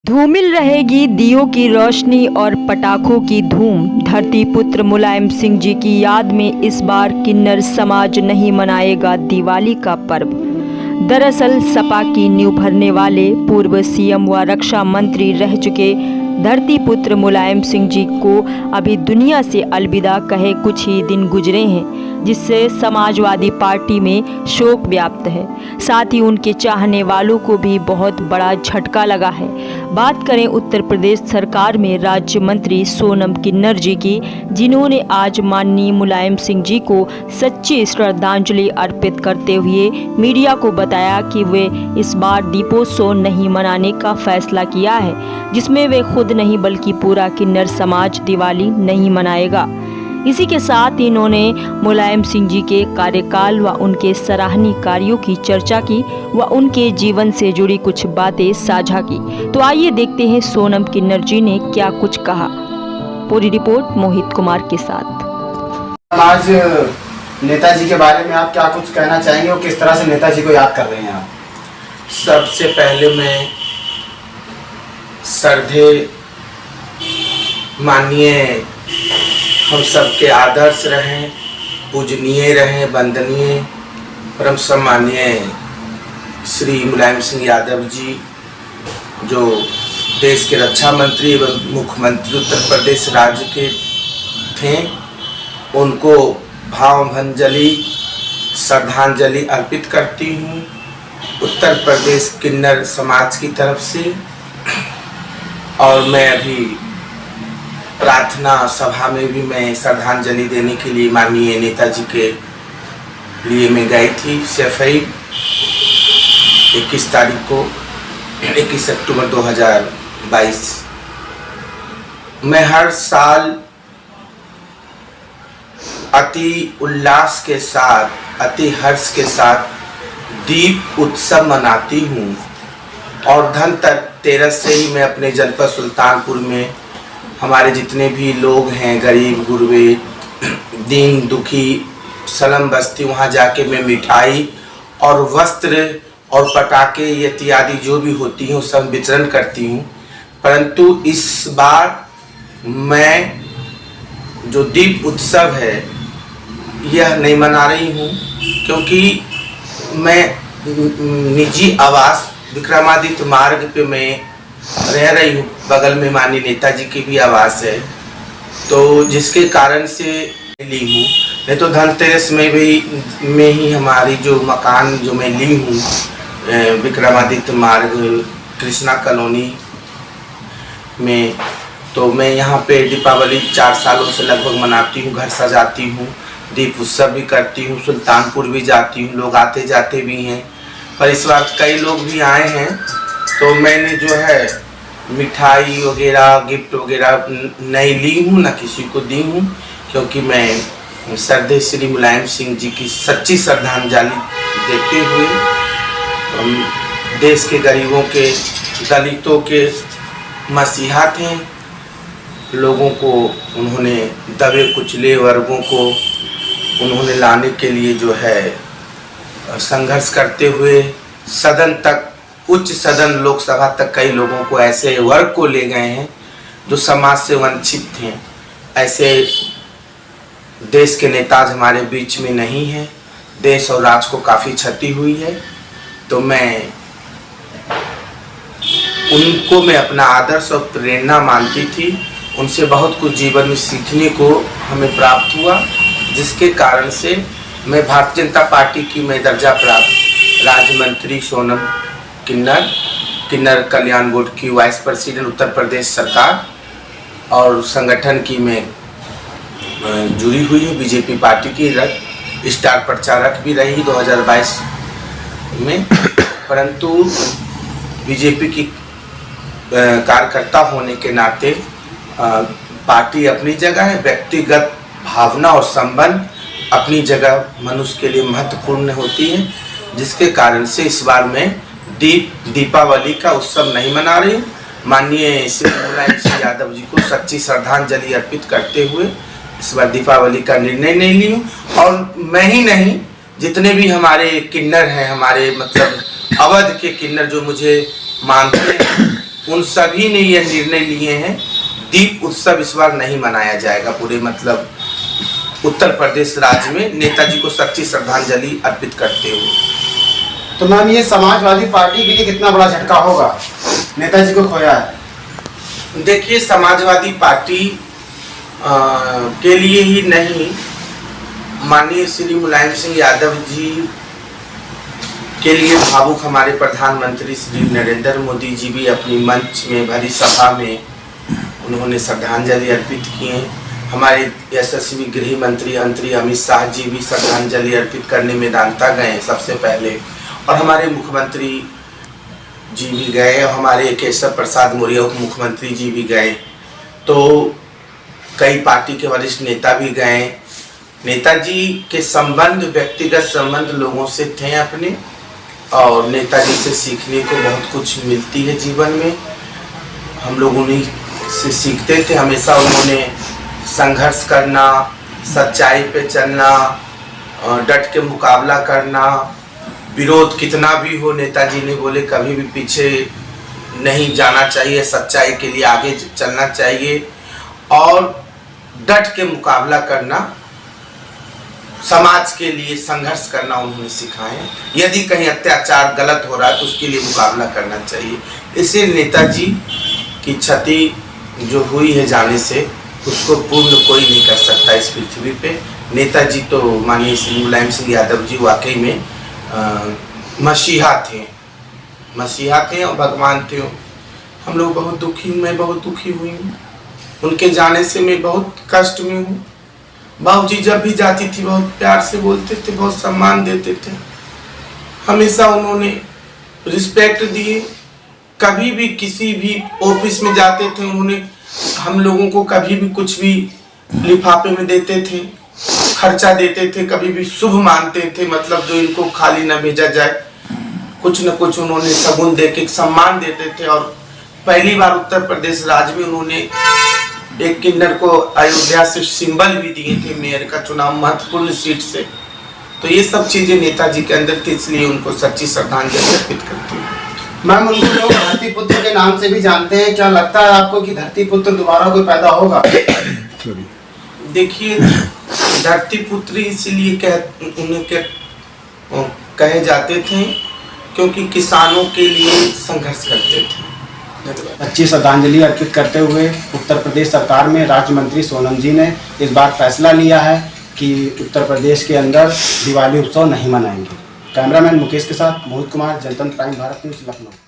धूमिल रहेगी दियों की रोशनी और पटाखों की धूम। धरती पुत्र मुलायम सिंह जी की याद में इस बार किन्नर समाज नहीं मनाएगा दिवाली का पर्व। दरअसल सपा की नींव भरने वाले पूर्व सीएम व रक्षा मंत्री रह चुके धरती पुत्र मुलायम सिंह जी को अभी दुनिया से अलविदा कहे कुछ ही दिन गुजरे हैं, जिससे समाजवादी पार्टी में शोक व्याप्त है। साथ ही उनके चाहने वालों को भी बहुत बड़ा झटका लगा है। बात करें उत्तर प्रदेश सरकार में राज्य मंत्री सोनम किन्नर जी की, जिन्होंने आज माननीय मुलायम सिंह जी को सच्ची श्रद्धांजलि अर्पित करते हुए मीडिया को बताया कि वे इस बार दीपोत्सव नहीं मनाने का फैसला किया है, जिसमें वे खुद नहीं बल्कि पूरा किन्नर समाज दिवाली नहीं मनाएगा। इसी के साथ इन्होंने मुलायम सिंह जी के कार्यकाल व उनके सराहनीय कार्यों की चर्चा की व उनके जीवन से जुड़ी कुछ बातें साझा की। तो आइए देखते हैं सोनम किन्नर जी ने क्या कुछ कहा। पूरी रिपोर्ट मोहित कुमार के साथ। आज नेताजी के बारे में आप क्या कुछ कहना चाहेंगे और किस तरह से नेताजी को याद कर रहे हैं आप? सबसे पहले मैं श्रद्धे माननीय हम सबके आदर्श रहें, पूजनीय रहें, वंदनीय परम सम्माननीय श्री मुलायम सिंह यादव जी, जो देश के रक्षा मंत्री एवं मुख्यमंत्री उत्तर प्रदेश राज्य के थे, उनको भावभंजलि श्रद्धांजलि अर्पित करती हूँ उत्तर प्रदेश किन्नर समाज की तरफ से। और मैं अभी प्रार्थना सभा में भी मैं श्रद्धांजलि देने के लिए माननीय नेताजी के लिए मैं गई थी। सफाई 21 तारीख को 21 अक्टूबर 2022। मैं हर साल अति उल्लास के साथ, अति हर्ष के साथ दीप उत्सव मनाती हूँ और धनतेरस से ही मैं अपने जनपद सुल्तानपुर में हमारे जितने भी लोग हैं, गरीब गुरबे, दीन दुखी, सलम बस्ती, वहाँ जाके मैं मिठाई और वस्त्र और पटाखे इत्यादि जो भी होती हैं सब वितरण करती हूँ। परंतु इस बार मैं जो दीप उत्सव है यह नहीं मना रही हूँ, क्योंकि मैं निजी आवास विक्रमादित्य मार्ग पे मैं रह रही हूँ। बगल में माननीय नेताजी की भी आवास है, तो जिसके कारण से ली हूँ। नहीं तो धनतेरस में ही हमारी जो मकान जो मैं ली हूँ विक्रमादित्य मार्ग कृष्णा कॉलोनी में, तो मैं यहाँ पे दीपावली 4 सालों से लगभग मनाती हूँ। घर सजाती हूँ, दीप उत्सव भी करती हूँ, सुल्तानपुर भी जाती हूँ, लोग आते जाते भी हैं। पर इस बार कई लोग भी आए हैं, तो मैंने जो है मिठाई वगैरह गिफ्ट वगैरह नहीं ली हूँ, ना किसी को दी हूँ, क्योंकि मैं श्रद्धेय श्री मुलायम सिंह जी की सच्ची श्रद्धांजलि देते हुए देश के गरीबों के, दलितों के मसीहा थे। लोगों को उन्होंने दबे कुचले वर्गों को उन्होंने लाने के लिए जो है संघर्ष करते हुए सदन तक, उच्च सदन लोकसभा तक कई लोगों को, ऐसे वर्ग को ले गए हैं जो समाज से वंचित थे। ऐसे देश के नेता हमारे बीच में नहीं हैं। देश और राज्य को काफ़ी क्षति हुई है, तो मैं उनको मैं अपना आदर्श और प्रेरणा मानती थी। उनसे बहुत कुछ जीवन में सीखने को हमें प्राप्त हुआ, जिसके कारण से मैं भारतीय जनता पार्टी की मैं दर्जा प्राप्त राज्य मंत्री सोनम किन्नर कल्याण बोर्ड की वाइस प्रेसिडेंट उत्तर प्रदेश सरकार और संगठन की मैं जुड़ी हुई हूँ। बीजेपी पार्टी की स्टार प्रचारक भी रही 2022 में। परंतु बीजेपी की कार्यकर्ता होने के नाते पार्टी अपनी जगह है, व्यक्तिगत भावना और संबंध अपनी जगह मनुष्य के लिए महत्वपूर्ण होती है, जिसके कारण से इस बार मैं दीपावली का उत्सव नहीं मना रही। माननीय श्री मुलायम सिंह यादव जी को सच्ची श्रद्धांजलि अर्पित करते हुए इस बार दीपावली का निर्णय नहीं ली हूँ। और मैं ही नहीं, जितने भी हमारे किन्नर हैं, हमारे मतलब अवध के किन्नर जो मुझे मानते हैं, उन सभी ने यह निर्णय लिए हैं दीप उत्सव इस बार नहीं मनाया जाएगा। पूरे मतलब उत्तर प्रदेश राज्य में नेताजी को सच्ची श्रद्धांजलि अर्पित करते हुए। तो मैम ये समाजवादी पार्टी के लिए कितना बड़ा झटका होगा, नेताजी को खोया है। देखिए, समाजवादी पार्टी के लिए ही नहीं, माननीय श्री मुलायम सिंह यादव जी के लिए भावुक हमारे प्रधानमंत्री श्री नरेंद्र मोदी जी भी अपनी मंच में भरी सभा में उन्होंने श्रद्धांजलि अर्पित किए। हमारे यशस्वी गृह मंत्री अमित शाह जी भी श्रद्धांजलि अर्पित करने मेदांता गए सबसे पहले, और हमारे मुख्यमंत्री जी भी गए, और हमारे केशव प्रसाद मौर्य उप मुख्यमंत्री जी भी गए। तो कई पार्टी के वरिष्ठ नेता भी गए। नेताजी के संबंध, व्यक्तिगत संबंध लोगों से थे अपने, और नेताजी से सीखने को बहुत कुछ मिलती है जीवन में। हम लोग उन्हीं से सीखते थे। हमेशा उन्होंने संघर्ष करना, सच्चाई पे चलना, डट के मुकाबला करना, विरोध कितना भी हो, नेताजी ने बोले कभी भी पीछे नहीं जाना चाहिए, सच्चाई के लिए आगे चलना चाहिए और डट के मुकाबला करना, समाज के लिए संघर्ष करना उन्होंने सिखाए। यदि कहीं अत्याचार गलत हो रहा है तो उसके लिए मुकाबला करना चाहिए। इसलिए नेताजी की क्षति जो हुई है जाने से, उसको पूर्ण कोई नहीं कर सकता इस पृथ्वी पे। नेताजी तो माननीय श्री मुलायम सिंह यादव जी वाकई में मसीहा थे और भगवान थे। हम लोग बहुत दुखी, मैं बहुत दुखी हुई हूँ उनके जाने से। मैं बहुत कष्ट में हूँ। बाबूजी जब भी जाती थी बहुत प्यार से बोलते थे, बहुत सम्मान देते थे, हमेशा उन्होंने रिस्पेक्ट दिए। कभी भी किसी भी ऑफिस में जाते थे, उन्होंने हम लोगों को कभी भी कुछ भी लिफाफे में देते थे, खर्चा देते थे, कभी भी शुभ मानते थे, मतलब जो इनको खाली न भेजा जाए, कुछ न कुछ उन्होंने सगुन दे के सम्मान देते थे। और पहली बार उत्तर प्रदेश राज्य में उन्होंने एक किन्नर को अयोध्या से सिंबल भी दिए थे, मेयर का चुनाव महत्वपूर्ण सीट से। तो ये सब चीजें नेताजी के अंदर थी, इसलिए उनको सच्ची श्रद्धांजलि अर्पित करते हैं। मैम उनको लोग धरती पुत्र के नाम से भी जानते हैं, क्या लगता है आपको कि धरती पुत्र दोबारा कोई पैदा होगा? देखिए, धरती पुत्र इसलिए उन्हें कहे जाते थे क्योंकि किसानों के लिए संघर्ष करते थे। अच्छी श्रद्धांजलि अर्पित करते हुए उत्तर प्रदेश सरकार में राज्य मंत्री सोनम जी ने इस बार फैसला लिया है कि उत्तर प्रदेश के अंदर दिवाली उत्सव नहीं मनाएंगे। कैमरामैन मुकेश के साथ मोहित कुमार, जनतंत्र प्राइम, भारत न्यूज़, लखनऊ।